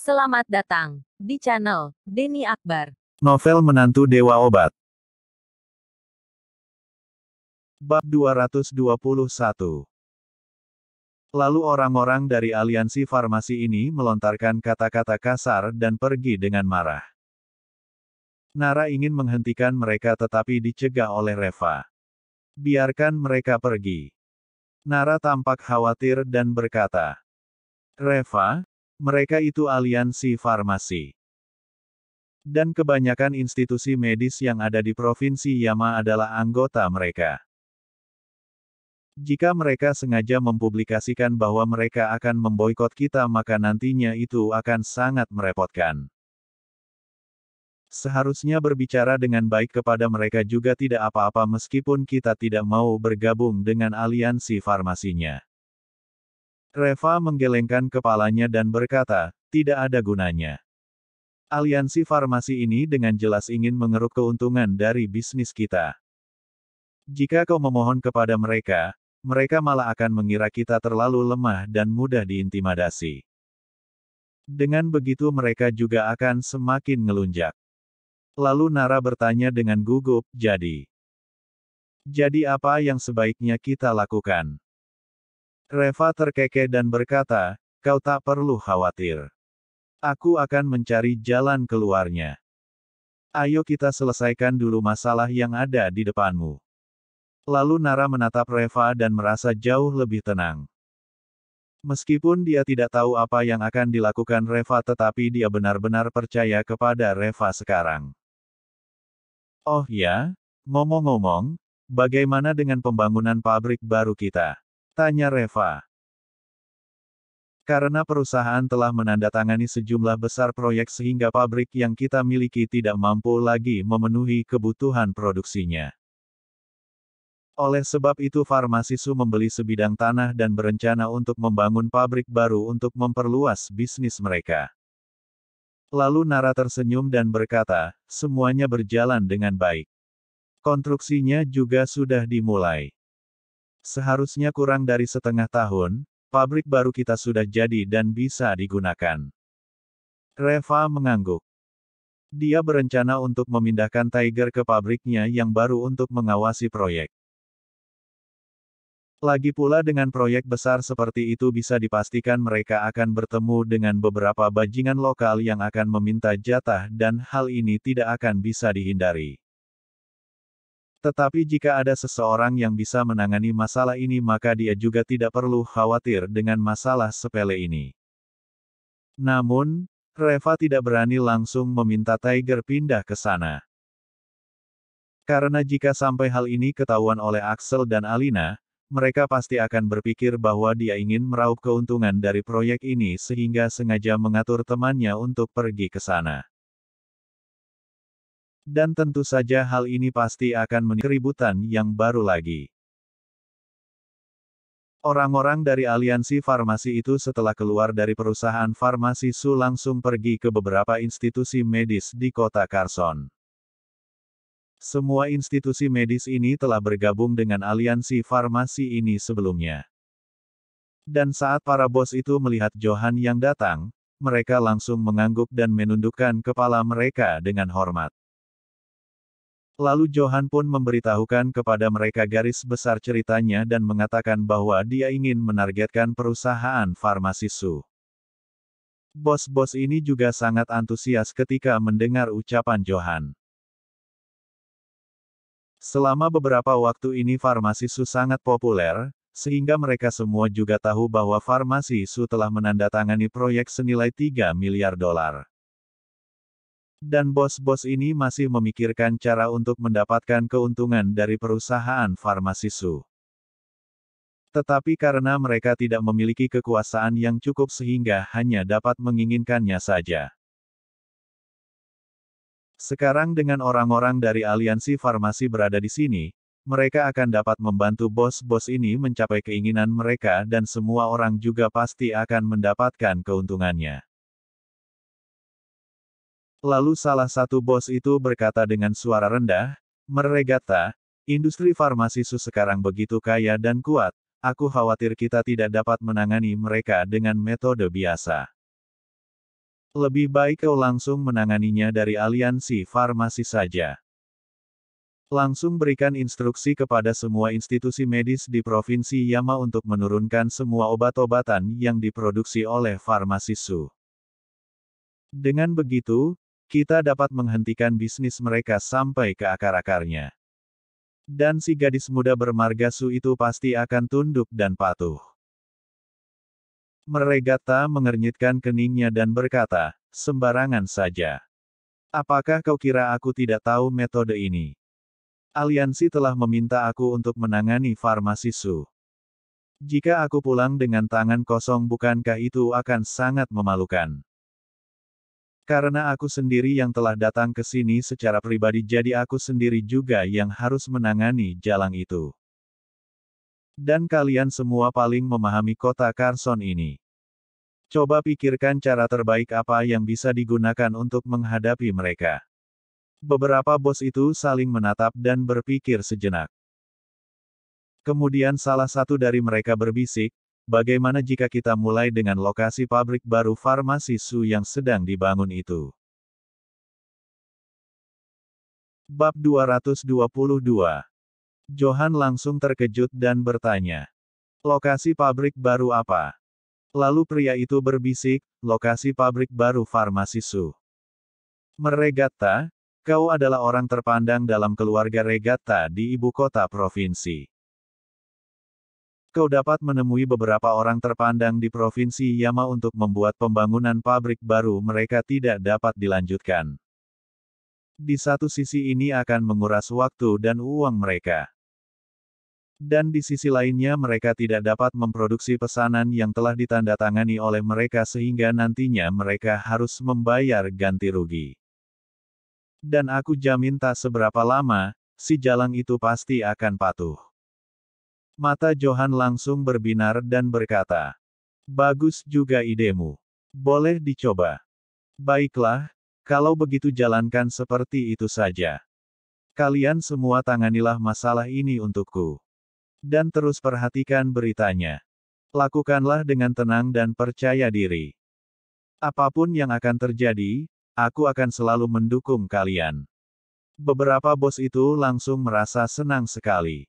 Selamat datang di channel Denny Akbar. Novel Menantu Dewa Obat. Bab 221. Lalu orang-orang dari aliansi farmasi ini melontarkan kata-kata kasar dan pergi dengan marah. Nara ingin menghentikan mereka tetapi dicegah oleh Reva. Biarkan mereka pergi. Nara tampak khawatir dan berkata, Reva, mereka itu aliansi farmasi. Dan kebanyakan institusi medis yang ada di Provinsi Yama adalah anggota mereka. Jika mereka sengaja mempublikasikan bahwa mereka akan memboikot kita maka nantinya itu akan sangat merepotkan. Seharusnya berbicara dengan baik kepada mereka juga tidak apa-apa meskipun kita tidak mau bergabung dengan aliansi farmasinya. Reva menggelengkan kepalanya dan berkata, tidak ada gunanya. Aliansi farmasi ini dengan jelas ingin mengeruk keuntungan dari bisnis kita. Jika kau memohon kepada mereka, mereka malah akan mengira kita terlalu lemah dan mudah diintimidasi. Dengan begitu mereka juga akan semakin ngelunjak. Lalu Nara bertanya dengan gugup, jadi apa yang sebaiknya kita lakukan? Reva terkekeh dan berkata, kau tak perlu khawatir. Aku akan mencari jalan keluarnya. Ayo kita selesaikan dulu masalah yang ada di depanmu. Lalu Nara menatap Reva dan merasa jauh lebih tenang. Meskipun dia tidak tahu apa yang akan dilakukan Reva tetapi dia benar-benar percaya kepada Reva sekarang. Oh ya, ngomong-ngomong, bagaimana dengan pembangunan pabrik baru kita? Tanya Reva. Karena perusahaan telah menandatangani sejumlah besar proyek sehingga pabrik yang kita miliki tidak mampu lagi memenuhi kebutuhan produksinya. Oleh sebab itu Farmasisu membeli sebidang tanah dan berencana untuk membangun pabrik baru untuk memperluas bisnis mereka. Lalu Nara tersenyum dan berkata, semuanya berjalan dengan baik. Konstruksinya juga sudah dimulai. Seharusnya kurang dari setengah tahun, pabrik baru kita sudah jadi dan bisa digunakan. Reva mengangguk. Dia berencana untuk memindahkan Tiger ke pabriknya yang baru untuk mengawasi proyek. Lagi pula dengan proyek besar seperti itu bisa dipastikan mereka akan bertemu dengan beberapa bajingan lokal yang akan meminta jatah dan hal ini tidak akan bisa dihindari. Tetapi jika ada seseorang yang bisa menangani masalah ini maka dia juga tidak perlu khawatir dengan masalah sepele ini. Namun, Reva tidak berani langsung meminta Tiger pindah ke sana. Karena jika sampai hal ini ketahuan oleh Axel dan Alina, mereka pasti akan berpikir bahwa dia ingin meraup keuntungan dari proyek ini sehingga sengaja mengatur temannya untuk pergi ke sana. Dan tentu saja hal ini pasti akan menimbulkan keributan yang baru lagi. Orang-orang dari aliansi farmasi itu setelah keluar dari perusahaan Farmasisu langsung pergi ke beberapa institusi medis di kota Carson. Semua institusi medis ini telah bergabung dengan aliansi farmasi ini sebelumnya. Dan saat para bos itu melihat Johan yang datang, mereka langsung mengangguk dan menundukkan kepala mereka dengan hormat. Lalu Johan pun memberitahukan kepada mereka garis besar ceritanya dan mengatakan bahwa dia ingin menargetkan perusahaan Farmasisu. Bos-bos ini juga sangat antusias ketika mendengar ucapan Johan. Selama beberapa waktu ini Farmasisu sangat populer, sehingga mereka semua juga tahu bahwa Farmasisu telah menandatangani proyek senilai 3 miliar dolar. Dan bos-bos ini masih memikirkan cara untuk mendapatkan keuntungan dari perusahaan Farmasisu. Tetapi karena mereka tidak memiliki kekuasaan yang cukup sehingga hanya dapat menginginkannya saja. Sekarang dengan orang-orang dari aliansi farmasi berada di sini, mereka akan dapat membantu bos-bos ini mencapai keinginan mereka dan semua orang juga pasti akan mendapatkan keuntungannya. Lalu salah satu bos itu berkata dengan suara rendah, Meregata, industri Farmasisu sekarang begitu kaya dan kuat, aku khawatir kita tidak dapat menangani mereka dengan metode biasa. Lebih baik kau langsung menanganinya dari aliansi farmasi saja. Langsung berikan instruksi kepada semua institusi medis di Provinsi Yama untuk menurunkan semua obat-obatan yang diproduksi oleh farmasi Su. Dengan begitu, kita dapat menghentikan bisnis mereka sampai ke akar-akarnya. Dan si gadis muda bermarga Su itu pasti akan tunduk dan patuh. Meregata mengernyitkan keningnya dan berkata, sembarangan saja. Apakah kau kira aku tidak tahu metode ini? Aliansi telah meminta aku untuk menangani farmasi Su. Jika aku pulang dengan tangan kosong bukankah itu akan sangat memalukan? Karena aku sendiri yang telah datang ke sini secara pribadi jadi aku sendiri juga yang harus menangani jalan itu. Dan kalian semua paling memahami kota Carson ini. Coba pikirkan cara terbaik apa yang bisa digunakan untuk menghadapi mereka. Beberapa bos itu saling menatap dan berpikir sejenak. Kemudian salah satu dari mereka berbisik, bagaimana jika kita mulai dengan lokasi pabrik baru farmasi Su yang sedang dibangun itu? Bab 222. Johan langsung terkejut dan bertanya. Lokasi pabrik baru apa? Lalu pria itu berbisik, lokasi pabrik baru farmasi Su. Meregata, kau adalah orang terpandang dalam keluarga Regata di ibu kota provinsi. Kau dapat menemui beberapa orang terpandang di Provinsi Yama untuk membuat pembangunan pabrik baru mereka tidak dapat dilanjutkan. Di satu sisi ini akan menguras waktu dan uang mereka. Dan di sisi lainnya mereka tidak dapat memproduksi pesanan yang telah ditandatangani oleh mereka sehingga nantinya mereka harus membayar ganti rugi. Dan aku jamin tak seberapa lama, si jalang itu pasti akan patuh. Mata Johan langsung berbinar dan berkata, bagus juga idemu. Boleh dicoba. Baiklah, kalau begitu jalankan seperti itu saja. Kalian semua tanganilah masalah ini untukku. Dan terus perhatikan beritanya. Lakukanlah dengan tenang dan percaya diri. Apapun yang akan terjadi, aku akan selalu mendukung kalian. Beberapa bos itu langsung merasa senang sekali.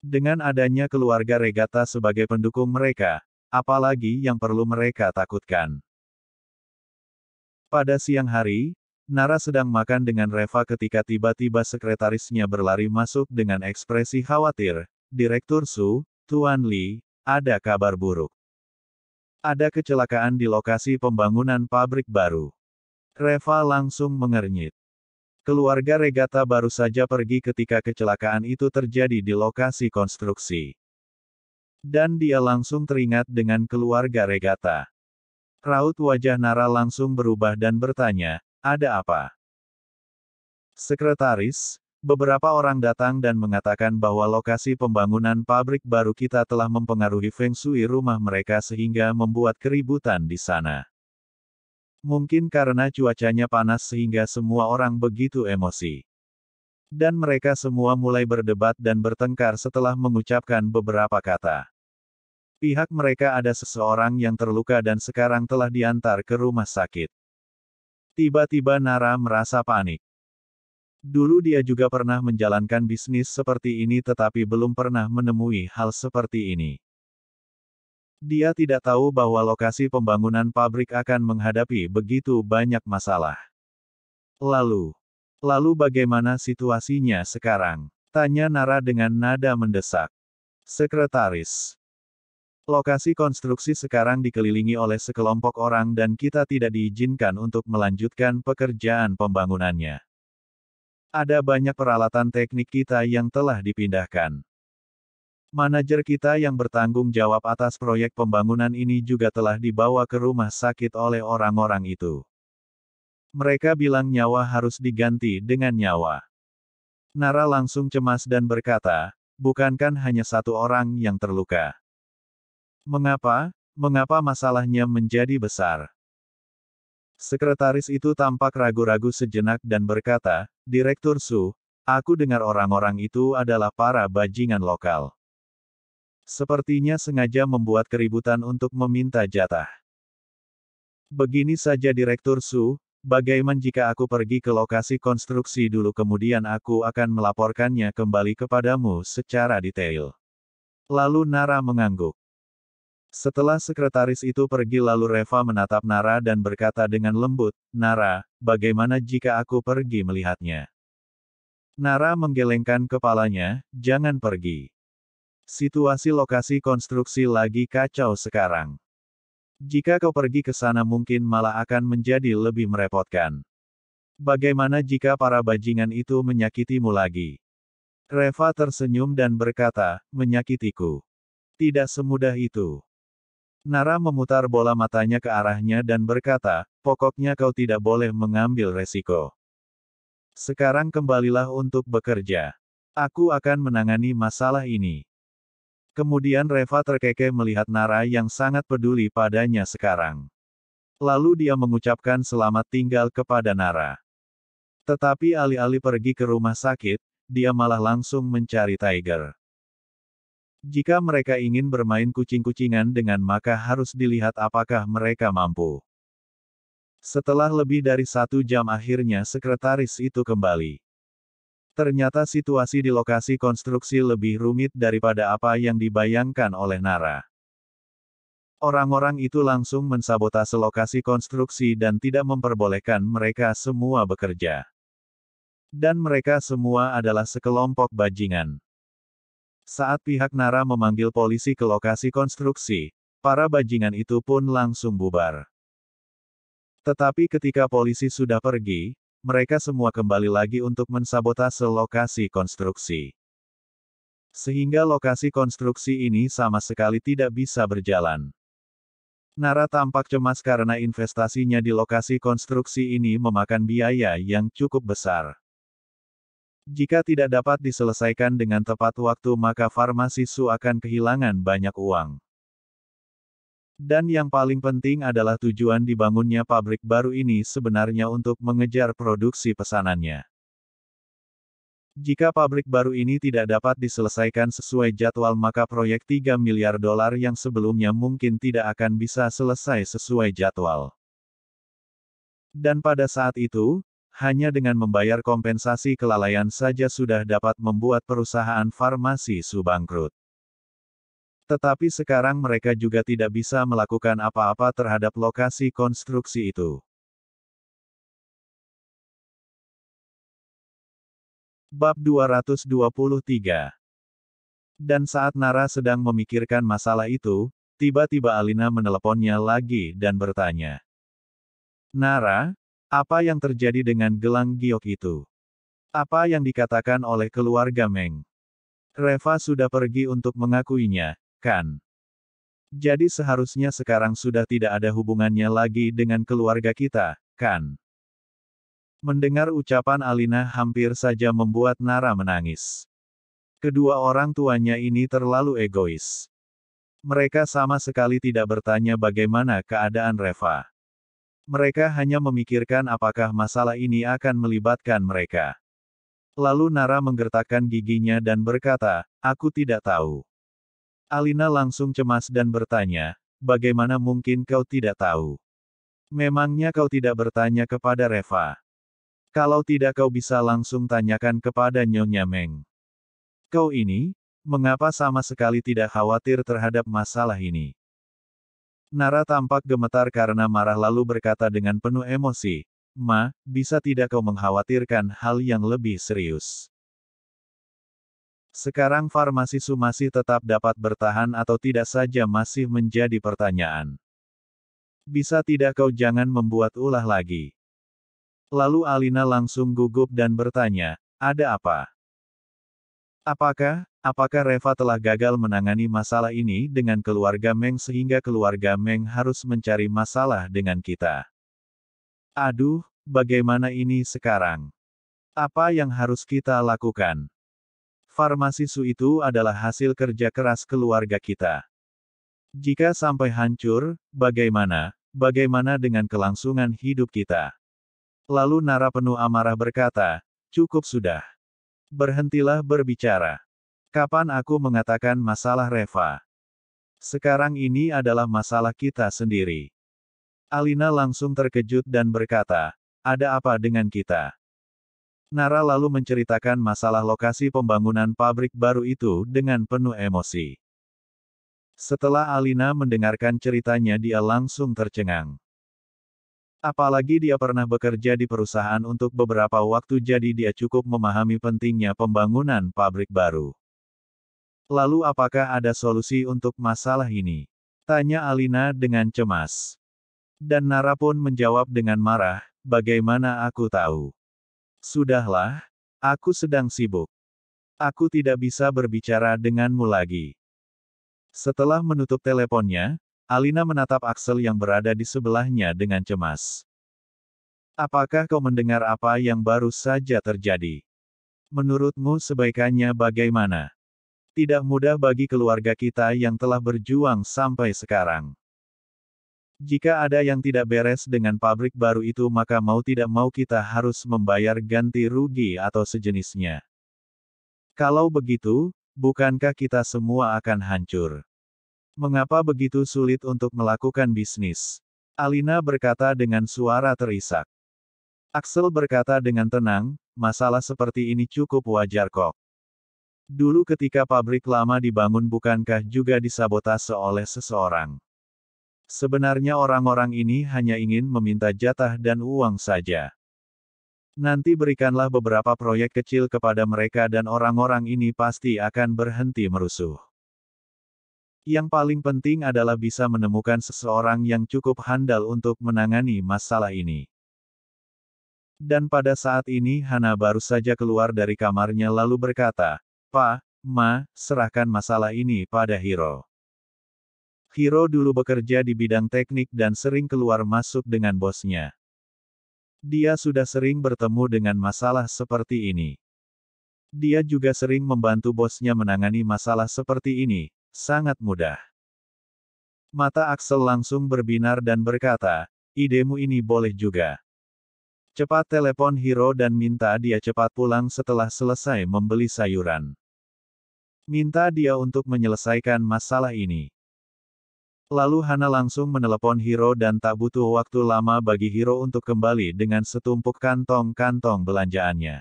Dengan adanya keluarga Regata sebagai pendukung mereka, apalagi yang perlu mereka takutkan. Pada siang hari, Nara sedang makan dengan Reva ketika tiba-tiba sekretarisnya berlari masuk dengan ekspresi khawatir. Direktur Su, Tuan Li, ada kabar buruk. Ada kecelakaan di lokasi pembangunan pabrik baru. Reva langsung mengernyit. Keluarga Regata baru saja pergi ketika kecelakaan itu terjadi di lokasi konstruksi. Dan dia langsung teringat dengan keluarga Regata. Raut wajah Nara langsung berubah dan bertanya, ada apa? Sekretaris, beberapa orang datang dan mengatakan bahwa lokasi pembangunan pabrik baru kita telah mempengaruhi feng shui rumah mereka sehingga membuat keributan di sana. Mungkin karena cuacanya panas sehingga semua orang begitu emosi. Dan mereka semua mulai berdebat dan bertengkar setelah mengucapkan beberapa kata. Pihak mereka ada seseorang yang terluka dan sekarang telah diantar ke rumah sakit. Tiba-tiba Nara merasa panik. Dulu dia juga pernah menjalankan bisnis seperti ini tetapi belum pernah menemui hal seperti ini. Dia tidak tahu bahwa lokasi pembangunan pabrik akan menghadapi begitu banyak masalah. Lalu bagaimana situasinya sekarang? Tanya Nara dengan nada mendesak. Sekretaris. Lokasi konstruksi sekarang dikelilingi oleh sekelompok orang dan kita tidak diizinkan untuk melanjutkan pekerjaan pembangunannya. Ada banyak peralatan teknik kita yang telah dipindahkan. Manajer kita yang bertanggung jawab atas proyek pembangunan ini juga telah dibawa ke rumah sakit oleh orang-orang itu. Mereka bilang nyawa harus diganti dengan nyawa. Nara langsung cemas dan berkata, bukankah hanya satu orang yang terluka? Mengapa masalahnya menjadi besar? Sekretaris itu tampak ragu-ragu sejenak dan berkata, Direktur Su, aku dengar orang-orang itu adalah para bajingan lokal. Sepertinya sengaja membuat keributan untuk meminta jatah. Begini saja Direktur Su, bagaimana jika aku pergi ke lokasi konstruksi dulu kemudian aku akan melaporkannya kembali kepadamu secara detail. Lalu Nara mengangguk. Setelah sekretaris itu pergi lalu Reva menatap Nara dan berkata dengan lembut, Nara, bagaimana jika aku pergi melihatnya? Nara menggelengkan kepalanya, jangan pergi. Situasi lokasi konstruksi lagi kacau sekarang. Jika kau pergi ke sana mungkin malah akan menjadi lebih merepotkan. Bagaimana jika para bajingan itu menyakitimu lagi? Reva tersenyum dan berkata, menyakitiku. Tidak semudah itu. Nara memutar bola matanya ke arahnya dan berkata, pokoknya kau tidak boleh mengambil resiko. Sekarang kembalilah untuk bekerja. Aku akan menangani masalah ini. Kemudian Reva terkekeh melihat Nara yang sangat peduli padanya sekarang. Lalu dia mengucapkan selamat tinggal kepada Nara. Tetapi alih-alih pergi ke rumah sakit, dia malah langsung mencari Tiger. Jika mereka ingin bermain kucing-kucingan dengan maka harus dilihat apakah mereka mampu. Setelah lebih dari 1 jam akhirnya sekretaris itu kembali. Ternyata situasi di lokasi konstruksi lebih rumit daripada apa yang dibayangkan oleh Nara. Orang-orang itu langsung mensabotase lokasi konstruksi dan tidak memperbolehkan mereka semua bekerja. Dan mereka semua adalah sekelompok bajingan. Saat pihak Nara memanggil polisi ke lokasi konstruksi, para bajingan itu pun langsung bubar. Tetapi ketika polisi sudah pergi, mereka semua kembali lagi untuk mensabotase lokasi konstruksi. Sehingga lokasi konstruksi ini sama sekali tidak bisa berjalan. Nara tampak cemas karena investasinya di lokasi konstruksi ini memakan biaya yang cukup besar. Jika tidak dapat diselesaikan dengan tepat waktu maka farmasi Su akan kehilangan banyak uang. Dan yang paling penting adalah tujuan dibangunnya pabrik baru ini sebenarnya untuk mengejar produksi pesanannya. Jika pabrik baru ini tidak dapat diselesaikan sesuai jadwal maka proyek $3 miliar yang sebelumnya mungkin tidak akan bisa selesai sesuai jadwal. Dan pada saat itu, hanya dengan membayar kompensasi kelalaian saja sudah dapat membuat perusahaan farmasi Su bangkrut. Tetapi sekarang mereka juga tidak bisa melakukan apa-apa terhadap lokasi konstruksi itu. Bab 223. Dan saat Nara sedang memikirkan masalah itu, tiba-tiba Alina meneleponnya lagi dan bertanya. Nara, apa yang terjadi dengan gelang giok itu? Apa yang dikatakan oleh keluarga Meng? Reva sudah pergi untuk mengakuinya, kan? Jadi seharusnya sekarang sudah tidak ada hubungannya lagi dengan keluarga kita, kan? Mendengar ucapan Alina hampir saja membuat Nara menangis. Kedua orang tuanya ini terlalu egois. Mereka sama sekali tidak bertanya bagaimana keadaan Reva. Mereka hanya memikirkan apakah masalah ini akan melibatkan mereka. Lalu Nara menggertakkan giginya dan berkata, aku tidak tahu. Alina langsung cemas dan bertanya, bagaimana mungkin kau tidak tahu? Memangnya kau tidak bertanya kepada Reva? Kalau tidak kau bisa langsung tanyakan kepada Nyonya Meng. Kau ini, mengapa sama sekali tidak khawatir terhadap masalah ini? Nara tampak gemetar karena marah lalu berkata dengan penuh emosi, Ma, bisa tidak kau mengkhawatirkan hal yang lebih serius? Sekarang farmasi Su masih tetap dapat bertahan atau tidak saja masih menjadi pertanyaan. Bisa tidak kau jangan membuat ulah lagi? Lalu Alina langsung gugup dan bertanya, ada apa? Apakah Reva telah gagal menangani masalah ini dengan keluarga Meng sehingga keluarga Meng harus mencari masalah dengan kita? Aduh, bagaimana ini sekarang? Apa yang harus kita lakukan? Farmasi Su itu adalah hasil kerja keras keluarga kita. Jika sampai hancur, bagaimana dengan kelangsungan hidup kita? Lalu Nara penuh amarah berkata, cukup sudah. Berhentilah berbicara. Kapan aku mengatakan masalah Reva? Sekarang ini adalah masalah kita sendiri. Alina langsung terkejut dan berkata, ada apa dengan kita? Nara lalu menceritakan masalah lokasi pembangunan pabrik baru itu dengan penuh emosi. Setelah Alina mendengarkan ceritanya dia langsung tercengang. Apalagi dia pernah bekerja di perusahaan untuk beberapa waktu jadi dia cukup memahami pentingnya pembangunan pabrik baru. Lalu apakah ada solusi untuk masalah ini? Tanya Alina dengan cemas. Dan Nara pun menjawab dengan marah, bagaimana aku tahu? Sudahlah, aku sedang sibuk. Aku tidak bisa berbicara denganmu lagi. Setelah menutup teleponnya, Alina menatap Axel yang berada di sebelahnya dengan cemas. Apakah kau mendengar apa yang baru saja terjadi? Menurutmu sebaikannya bagaimana? Tidak mudah bagi keluarga kita yang telah berjuang sampai sekarang. Jika ada yang tidak beres dengan pabrik baru itu maka mau tidak mau kita harus membayar ganti rugi atau sejenisnya. Kalau begitu, bukankah kita semua akan hancur? Mengapa begitu sulit untuk melakukan bisnis? Alina berkata dengan suara terisak. Axel berkata dengan tenang, masalah seperti ini cukup wajar kok. Dulu ketika pabrik lama dibangun bukankah juga disabotase oleh seseorang? Sebenarnya orang-orang ini hanya ingin meminta jatah dan uang saja. Nanti berikanlah beberapa proyek kecil kepada mereka dan orang-orang ini pasti akan berhenti merusuh. Yang paling penting adalah bisa menemukan seseorang yang cukup handal untuk menangani masalah ini. Dan pada saat ini Hana baru saja keluar dari kamarnya lalu berkata, "Pa, Ma, serahkan masalah ini pada Hiro." Hiro dulu bekerja di bidang teknik dan sering keluar masuk dengan bosnya. Dia sudah sering bertemu dengan masalah seperti ini. Dia juga sering membantu bosnya menangani masalah seperti ini, sangat mudah. Mata Axel langsung berbinar dan berkata, idemu ini boleh juga. Cepat telepon Hiro dan minta dia cepat pulang setelah selesai membeli sayuran. Minta dia untuk menyelesaikan masalah ini. Lalu Hana langsung menelepon Hiro dan tak butuh waktu lama bagi Hiro untuk kembali dengan setumpuk kantong-kantong belanjaannya.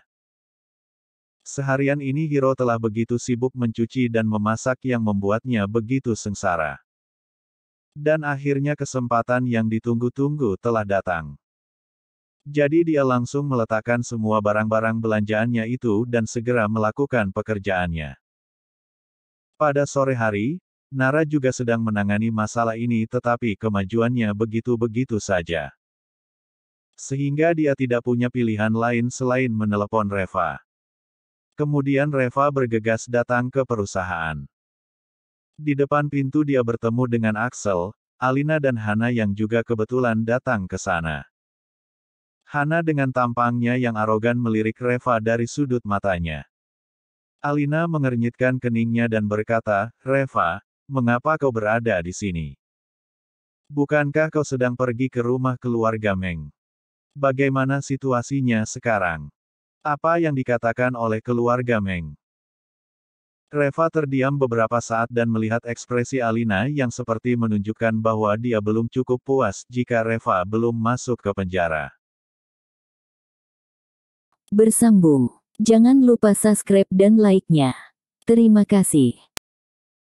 Seharian ini Hiro telah begitu sibuk mencuci dan memasak yang membuatnya begitu sengsara. Dan akhirnya kesempatan yang ditunggu-tunggu telah datang. Jadi dia langsung meletakkan semua barang-barang belanjaannya itu dan segera melakukan pekerjaannya. Pada sore hari, Nara juga sedang menangani masalah ini tetapi kemajuannya begitu-begitu saja. Sehingga dia tidak punya pilihan lain selain menelepon Reva. Kemudian Reva bergegas datang ke perusahaan. Di depan pintu dia bertemu dengan Axel, Alina dan Hana yang juga kebetulan datang ke sana. Hana dengan tampangnya yang arogan melirik Reva dari sudut matanya. Alina mengernyitkan keningnya dan berkata, Reva, mengapa kau berada di sini? Bukankah kau sedang pergi ke rumah keluarga Meng? Bagaimana situasinya sekarang? Apa yang dikatakan oleh keluarga Meng? Reva terdiam beberapa saat dan melihat ekspresi Alina yang seperti menunjukkan bahwa dia belum cukup puas jika Reva belum masuk ke penjara. Bersambung. Jangan lupa subscribe dan like-nya. Terima kasih.